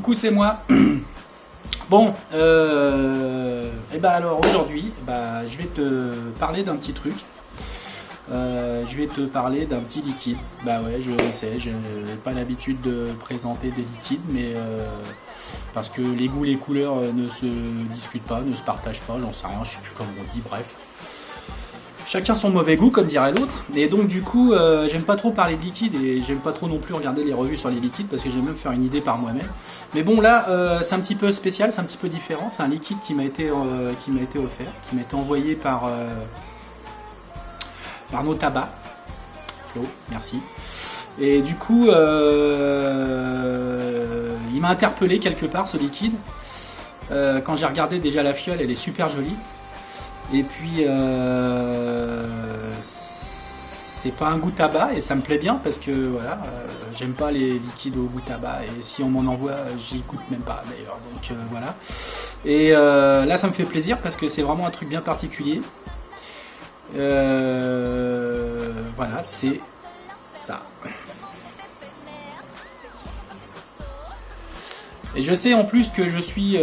coucou, c'est moi. Bon, et ben alors aujourd'hui, je vais te parler d'un petit truc. Je vais te parler d'un petit liquide. Bah ouais, je sais, je n'ai pas l'habitude de présenter des liquides, mais parce que les goûts, les couleurs ne se discutent pas, ne se partagent pas, j'en sais rien, je sais plus comment on dit, bref. Chacun son mauvais goût, comme dirait l'autre. Et donc du coup, j'aime pas trop parler de liquide et j'aime pas trop non plus regarder les revues sur les liquides parce que j'aime même faire une idée par moi-même. Mais bon là, c'est un petit peu spécial, c'est un petit peu différent. C'est un liquide qui m'a été offert, qui m'a été envoyé par nos tabacs. Flo, merci. Et du coup, il m'a interpellé quelque part ce liquide. Quand j'ai regardé déjà la fiole, elle est super jolie. Et puis c'est pas un goût tabac et ça me plaît bien parce que voilà, j'aime pas les liquides au goût tabac et si on m'en envoie, j'y goûte même pas d'ailleurs. Donc voilà. Et là ça me fait plaisir parce que c'est vraiment un truc bien particulier. Voilà, c'est ça. Et je sais en plus que je suis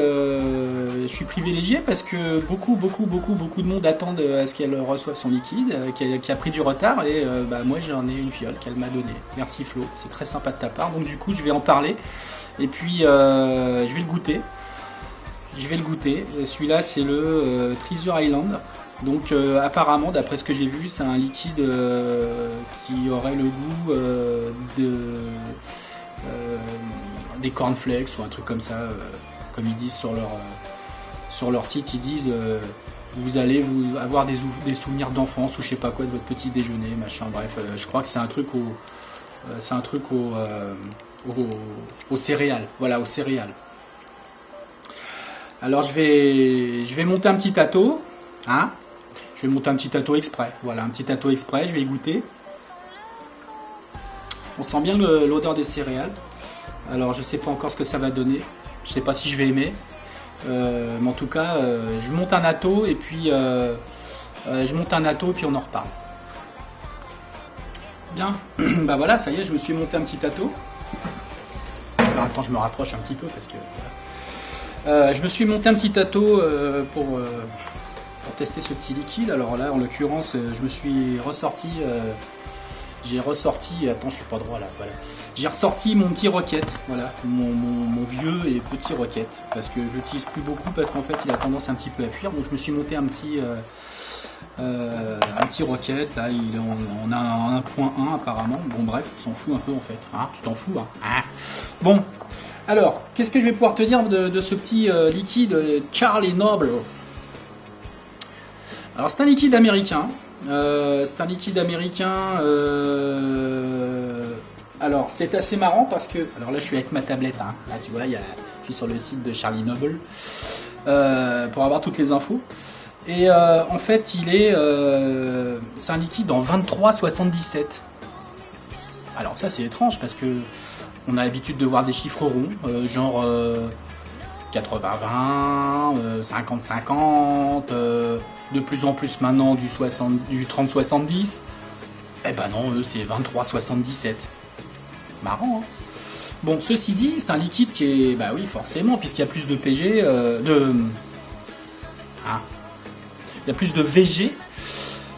privilégié parce que beaucoup de monde attendent à ce qu'elle reçoive son liquide, qui a pris du retard et moi j'en ai une fiole qu'elle m'a donnée. Merci Flo, c'est très sympa de ta part. Donc du coup je vais en parler et puis je vais le goûter. Celui-là c'est le Treasure Island. Donc apparemment d'après ce que j'ai vu c'est un liquide qui aurait le goût des cornflakes ou un truc comme ça, comme ils disent sur leur site, ils disent vous allez avoir des souvenirs d'enfance ou je sais pas quoi de votre petit déjeuner, machin, bref, je crois que c'est un truc aux céréales, voilà, aux céréales. Alors je vais monter un petit tâteau, hein, je vais monter un petit tâteau exprès, voilà, un petit tâteau exprès, je vais y goûter. On sent bien l'odeur des céréales. Alors je sais pas encore ce que ça va donner, je sais pas si je vais aimer, mais en tout cas je monte un atto et puis on en reparle. Bien, bah voilà, ça y est, je me suis monté un petit atto. Alors attends, je me rapproche un petit peu parce que je me suis monté un petit atto pour tester ce petit liquide. Alors là en l'occurrence je me suis ressorti. J'ai ressorti, attends je suis pas droit là, voilà. J'ai ressorti mon petit Rocket, voilà, mon vieux et petit Rocket, parce que je l'utilise plus beaucoup parce qu'en fait il a tendance un petit peu à fuir, donc je me suis monté un petit Rocket, là il est en 1.1 apparemment, bon bref, on s'en fout un peu en fait, hein, tu t'en fous hein. Ah. Bon, alors, qu'est-ce que je vais pouvoir te dire de ce petit liquide Charlie Noble? Alors c'est un liquide américain. Alors c'est assez marrant parce que, alors là je suis avec ma tablette, hein. Là tu vois, je suis sur le site de Charlie Noble pour avoir toutes les infos. Et en fait c'est un liquide en 23,77. Alors ça c'est étrange parce que on a l'habitude de voir des chiffres ronds, genre 80-20, 50-50, de plus en plus maintenant du 30-70. Eh ben non, eux c'est 23-77. Marrant, hein. Bon, ceci dit, c'est un liquide qui est... Bah oui, forcément, puisqu'il y a plus de PG... il y a plus de VG.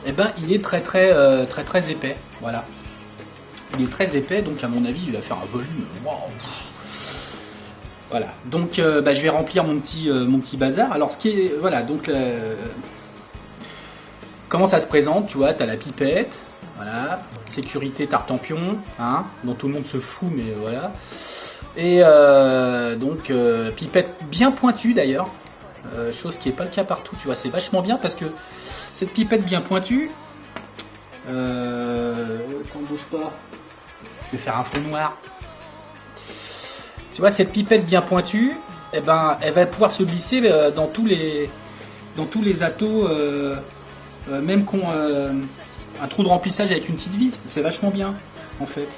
Eh ben, il est très épais. Voilà. Il est très épais, donc à mon avis, il va faire un volume... Wow. Voilà, donc je vais remplir mon petit bazar. Alors ce qui est, voilà, donc comment ça se présente, tu vois, t'as la pipette, voilà, sécurité Tartampion, hein, dont tout le monde se fout, mais voilà. Et donc pipette bien pointue d'ailleurs, chose qui n'est pas le cas partout, tu vois, c'est vachement bien parce que cette pipette bien pointue, attends, bouge pas, je vais faire un fond noir. Tu vois, cette pipette bien pointue, eh ben, elle va pouvoir se glisser dans tous les attos, même qu'on un trou de remplissage avec une petite vis. C'est vachement bien, en fait.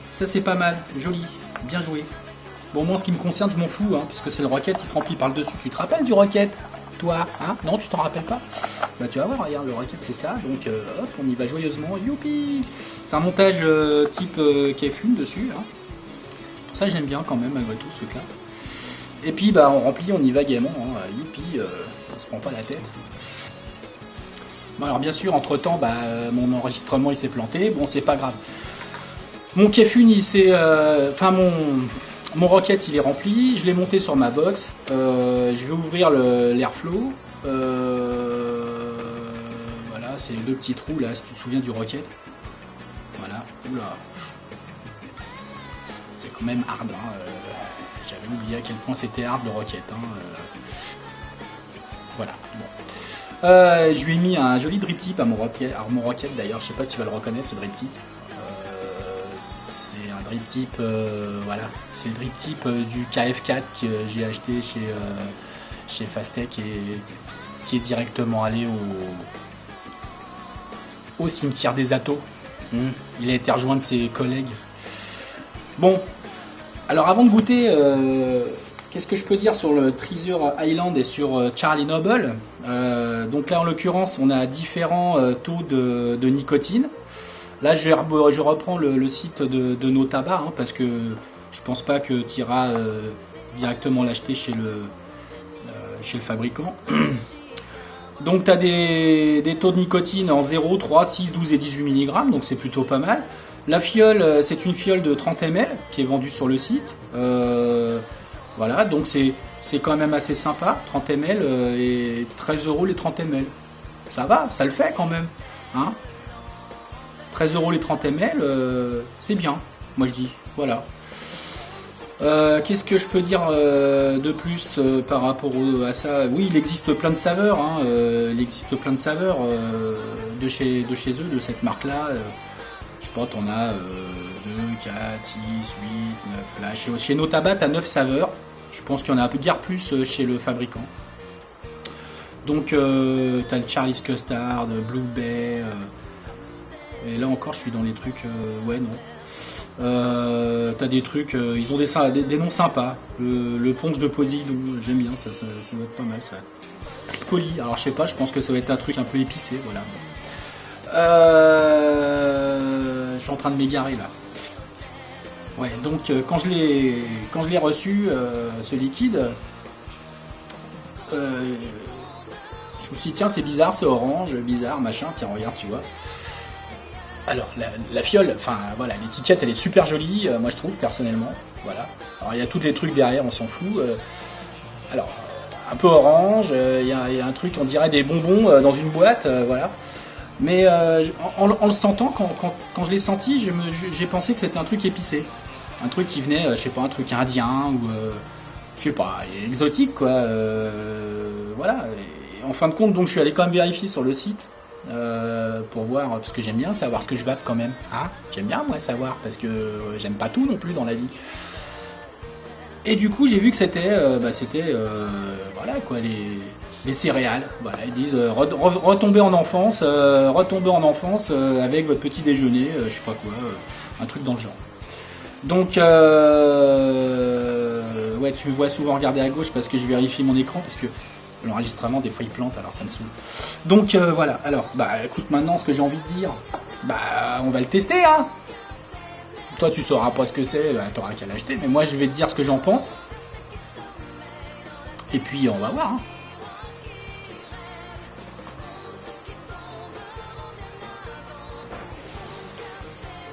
Ça, c'est pas mal, joli, bien joué. Bon, moi, en ce qui me concerne, je m'en fous, hein, puisque c'est le Rocket, il se remplit par le dessus. Tu te rappelles du Rocket, toi, hein? Non, tu t'en rappelles pas? Bah, tu vas voir, regarde, le Rocket, c'est ça. Donc, hop, on y va joyeusement. Youpi! C'est un montage type KF1 dessus, hein. Ça j'aime bien quand même malgré tout ce truc là. Et puis bah on remplit, on y va gaiement, hein. Youpi, on se prend pas la tête. Bon alors bien sûr, entre temps, bah, mon enregistrement il s'est planté, bon c'est pas grave. Mon Kefun il s'est... Enfin mon rocket il est rempli, je l'ai monté sur ma box, je vais ouvrir l'airflow. Voilà, c'est les deux petits trous là, si tu te souviens du rocket. Voilà, oula. C'est quand même hard, hein. J'avais oublié à quel point c'était hard le rocket. Hein. Voilà, bon. Je lui ai mis un joli drip tip à mon rocket. Alors mon rocket d'ailleurs, je sais pas si tu vas le reconnaître ce drip tip. C'est un drip tip, voilà, c'est le drip tip du KF4 que j'ai acheté chez Fastech et qui est directement allé au cimetière des Atos. Il a été rejoint de ses collègues. Bon, alors avant de goûter, qu'est-ce que je peux dire sur le Treasure Island et sur Charlie Noble. Donc là en l'occurrence on a différents taux de nicotine. Là je reprends le site de nos tabacs, hein, parce que je pense pas que tu iras directement l'acheter chez le fabricant. Donc tu as des taux de nicotine en 0, 3, 6, 12 et 18 mg, donc c'est plutôt pas mal. La fiole, c'est une fiole de 30 ml qui est vendue sur le site. Voilà, donc c'est quand même assez sympa. 30 ml et 13 € les 30 ml. Ça va, ça le fait quand même. Hein, 13 € les 30 ml, c'est bien, moi je dis. Voilà. Qu'est-ce que je peux dire de plus par rapport à ça? Oui, il existe plein de saveurs. Hein, il existe plein de saveurs de chez eux, de cette marque-là. Je sais pas, t'en as 2, 4, 6, 8, 9. Là, chez nos tabacs, t'as 9 saveurs. Je pense qu'il y en a un peu guère plus chez le fabricant. Donc, t'as le Charlie's Custard, Blue Bay. Et là encore, je suis dans les trucs. Ouais, non. T'as des trucs. Ils ont des noms sympas. Le punch de Posidou, j'aime bien, ça va être pas mal ça. Tripoli, alors je sais pas, je pense que ça va être un truc un peu épicé, voilà. Je suis en train de m'égarer là. Ouais, donc quand je l'ai reçu, ce liquide, je me suis dit tiens c'est bizarre, c'est orange, bizarre, machin, tiens regarde tu vois. Alors la fiole, enfin voilà, l'étiquette elle est super jolie, moi je trouve personnellement, voilà. Alors il y a tous les trucs derrière, on s'en fout. Alors un peu orange, il y a un truc on dirait des bonbons dans une boîte, voilà. Mais en le sentant, quand je l'ai senti, j'ai pensé que c'était un truc épicé. Un truc qui venait, je sais pas, un truc indien ou je sais pas, exotique quoi. Voilà. Et en fin de compte, donc je suis allé quand même vérifier sur le site pour voir, parce que j'aime bien savoir ce que je vape quand même. Ah, j'aime bien moi savoir, parce que j'aime pas tout non plus dans la vie. Et du coup, j'ai vu que c'était voilà quoi, les céréales. Voilà, ils disent retomber en enfance avec votre petit déjeuner, je sais pas quoi, un truc dans le genre. Donc ouais, tu me vois souvent regarder à gauche parce que je vérifie mon écran parce que l'enregistrement des fois il plante, alors ça me saoule. Donc voilà. Alors bah écoute, maintenant ce que j'ai envie de dire, bah on va le tester hein. Toi tu sauras pas ce que c'est, bah, t'auras qu'à l'acheter, mais moi je vais te dire ce que j'en pense. Et puis on va voir hein.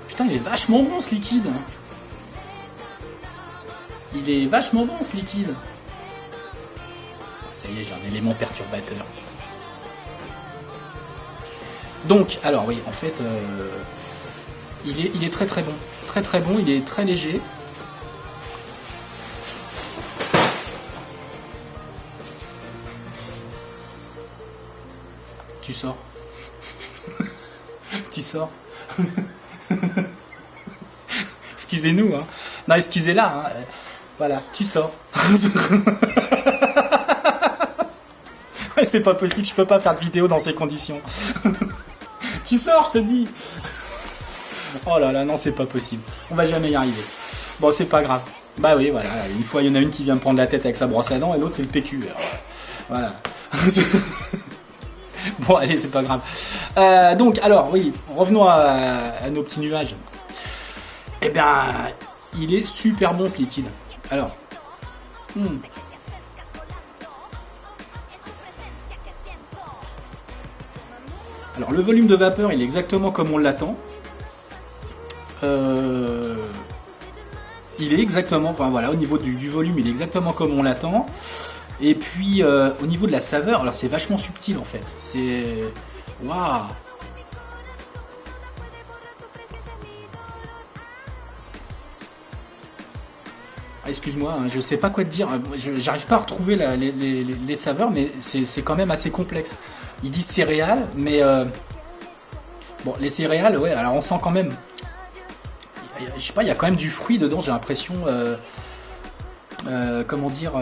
Putain, il est vachement bon ce liquide. Il est vachement bon ce liquide. Ça y est, j'ai un élément perturbateur. Donc, alors oui, en fait, il est très très bon. Très très bon, il est très léger. Tu sors. Tu sors. Excusez-nous, hein. Non, excusez-la, hein. Voilà, tu sors. Ouais, c'est pas possible, je peux pas faire de vidéo dans ces conditions. Tu sors, je te dis. Oh là là, non, c'est pas possible. On va jamais y arriver. Bon, c'est pas grave. Bah oui, voilà. Une fois, il y en a une qui vient me prendre la tête avec sa brosse à dents et l'autre, c'est le PQ. Alors, voilà. Bon, allez, c'est pas grave. Donc, alors, oui, revenons à nos petits nuages. Eh bien, il est super bon ce liquide. Alors, Hmm. Alors le volume de vapeur, il est exactement comme on l'attend. Euh, il est exactement, enfin voilà, au niveau du volume, il est exactement comme on l'attend. Et puis au niveau de la saveur, alors c'est vachement subtil en fait. C'est waouh. Ah, excuse-moi, hein, je sais pas quoi te dire. J'arrive pas à retrouver les saveurs, mais c'est quand même assez complexe. Ils disent céréales, mais bon, les céréales, ouais. Alors on sent quand même, je sais pas, il y a quand même du fruit dedans. J'ai l'impression, comment dire.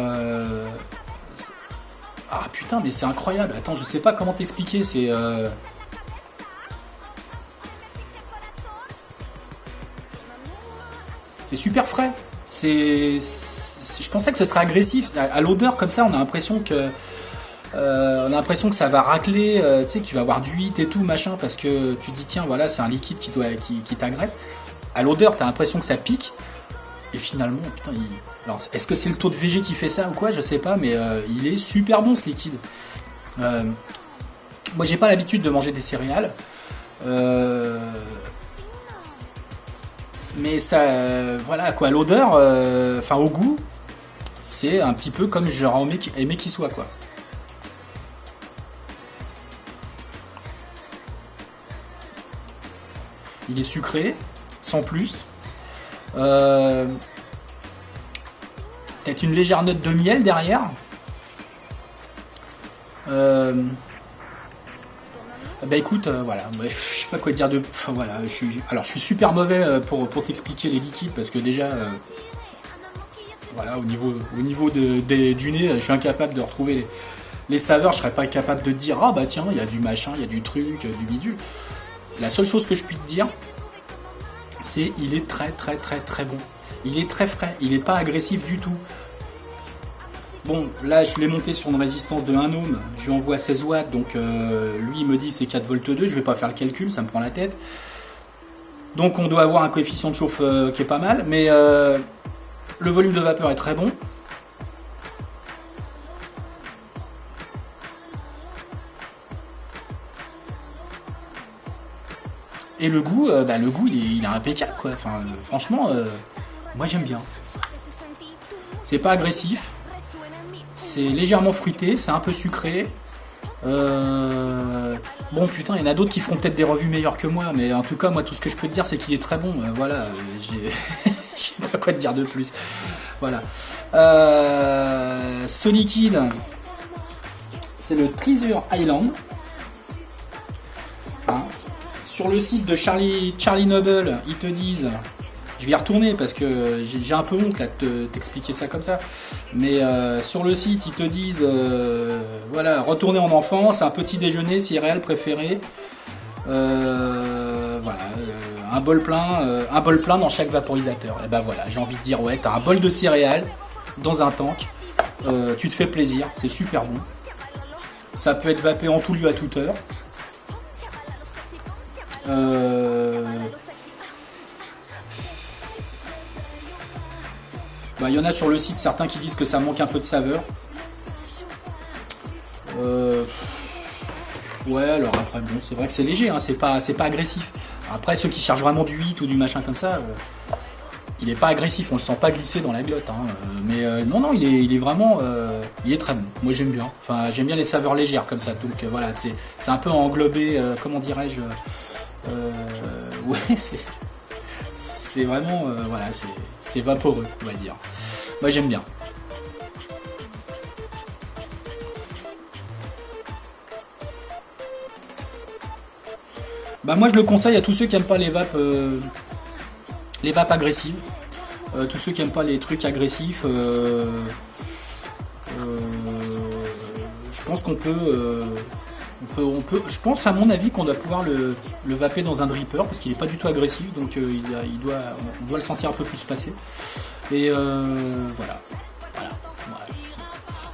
Ah putain, mais c'est incroyable. Attends, je sais pas comment t'expliquer. C'est super frais. Je pensais que ce serait agressif. À l'odeur comme ça, on a l'impression que ça va racler, tu sais que tu vas avoir du 8 et tout machin parce que tu te dis tiens voilà c'est un liquide qui t'agresse. À l'odeur t'as l'impression que ça pique et finalement putain alors est-ce que c'est le taux de VG qui fait ça ou quoi je sais pas mais il est super bon ce liquide. Euh, Moi j'ai pas l'habitude de manger des céréales euh, mais ça voilà quoi l'odeur enfin au goût c'est un petit peu comme j'aurais aimé qu'il soit quoi. Il est sucré, sans plus. Euh, Peut-être une légère note de miel derrière. Euh, Bah écoute, voilà, bref, je sais pas quoi te dire de. Enfin, voilà, alors je suis super mauvais pour t'expliquer les liquides parce que déjà, voilà, au niveau du nez, je suis incapable de retrouver les saveurs. Je serais pas capable de te dire ah bah tiens, il y a du machin, il y a du truc, du bidule. La seule chose que je puis te dire, c'est il est très très très très bon. Il est très frais, il est pas agressif du tout. Bon, là je l'ai monté sur une résistance de 1 ohm, je lui envoie 16 watts, donc lui il me dit c'est 4 volts 2, je vais pas faire le calcul, ça me prend la tête. Donc on doit avoir un coefficient de chauffe qui est pas mal, mais le volume de vapeur est très bon. Et le goût il est impeccable quoi. Enfin, franchement, moi j'aime bien. C'est pas agressif, c'est légèrement fruité, c'est un peu sucré. Bon putain, il y en a d'autres qui feront peut-être des revues meilleures que moi, mais en tout cas moi tout ce que je peux te dire c'est qu'il est très bon. Voilà, j'ai, je sais pas quoi te dire de plus. Voilà. Ce liquide, c'est le Treasure Island. Hein. Sur le site de Charlie Noble, ils te disent, je vais y retourner parce que j'ai un peu honte là de t'expliquer ça comme ça, mais sur le site ils te disent, voilà, retourner en enfance, un petit déjeuner, céréales préférées, voilà, un bol plein dans chaque vaporisateur. Et ben voilà, j'ai envie de dire ouais, t'as un bol de céréales dans un tank, tu te fais plaisir, c'est super bon. Ça peut être vapé en tout lieu à toute heure. Bah, y en a sur le site certains qui disent que ça manque un peu de saveur. Ouais, alors après, bon, c'est vrai que c'est léger, hein, c'est pas agressif. Après, ceux qui cherchent vraiment du 8 ou du machin comme ça, il est pas agressif, on le sent pas glisser dans la glotte. Hein, mais non, non, il est vraiment. Il est très bon. Moi, j'aime bien. Enfin, j'aime bien les saveurs légères comme ça. Donc voilà, c'est un peu englobé, comment dirais-je. Ouais, c'est vraiment. Voilà, c'est vaporeux, on va dire. Moi, j'aime bien. Bah moi je le conseille à tous ceux qui aiment pas les vapes agressives, tous ceux qui aiment pas les trucs agressifs. Euh, je pense qu'on peut, je pense à mon avis qu'on doit pouvoir le vaper dans un dripper parce qu'il est pas du tout agressif, donc on doit le sentir un peu plus passer. Et voilà. Voilà. Voilà.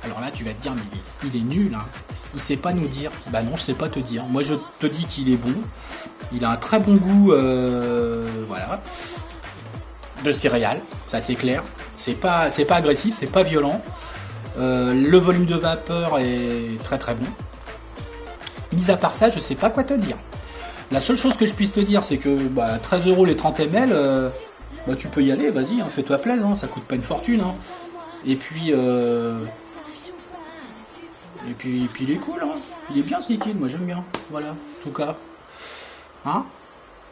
Alors là, tu vas te dire, mais il est nul, hein. Il sait pas nous dire. Bah non, je sais pas te dire. Moi, je te dis qu'il est bon. Il a un très bon goût, voilà. de céréales, ça c'est clair. C'est pas agressif, c'est pas violent. Le volume de vapeur est très très bon. Mis à part ça, je sais pas quoi te dire. La seule chose que je puisse te dire, c'est que 13 euros les 30 ml, tu peux y aller, vas-y, hein, fais-toi plaisir, hein, ça coûte pas une fortune. Hein. Et puis, il est cool, hein. Il est bien ce liquide, moi j'aime bien. Voilà, en tout cas. Hein,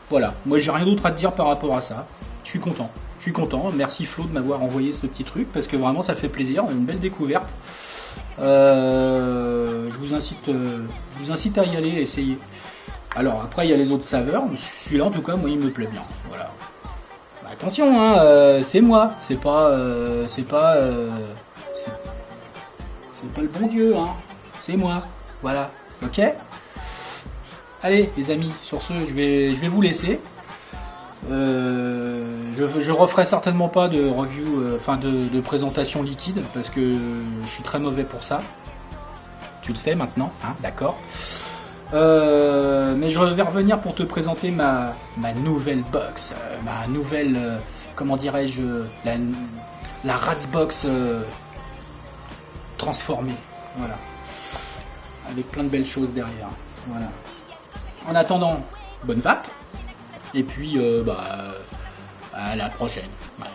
voilà, moi j'ai rien d'autre à te dire par rapport à ça. Je suis content. Je suis content. Merci Flo de m'avoir envoyé ce petit truc parce que vraiment ça fait plaisir, une belle découverte. Je vous incite à y aller, à essayer. Alors après il y a les autres saveurs, mais celui-là en tout cas moi il me plaît bien. Voilà. Attention, hein, c'est moi, c'est pas le bon Dieu, hein. C'est moi. Voilà. Ok. Allez les amis, sur ce je vais vous laisser. Je referai certainement pas de review, de présentation liquide parce que je suis très mauvais pour ça. Tu le sais maintenant, hein, d'accord. Mais je vais revenir pour te présenter ma nouvelle box, ma nouvelle, comment dirais-je, la Ratsbox transformée, voilà, avec plein de belles choses derrière. Voilà. En attendant, bonne vape. Et puis, à la prochaine. Ouais.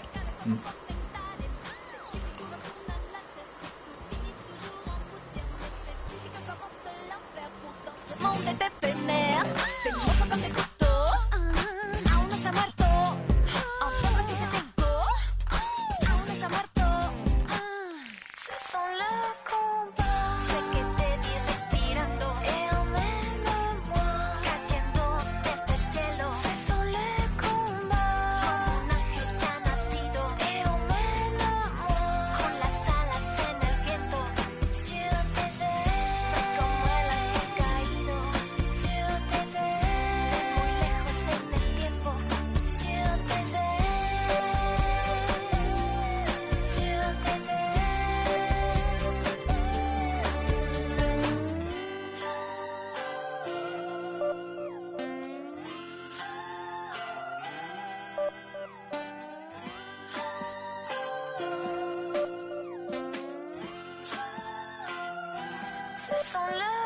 Ce sont le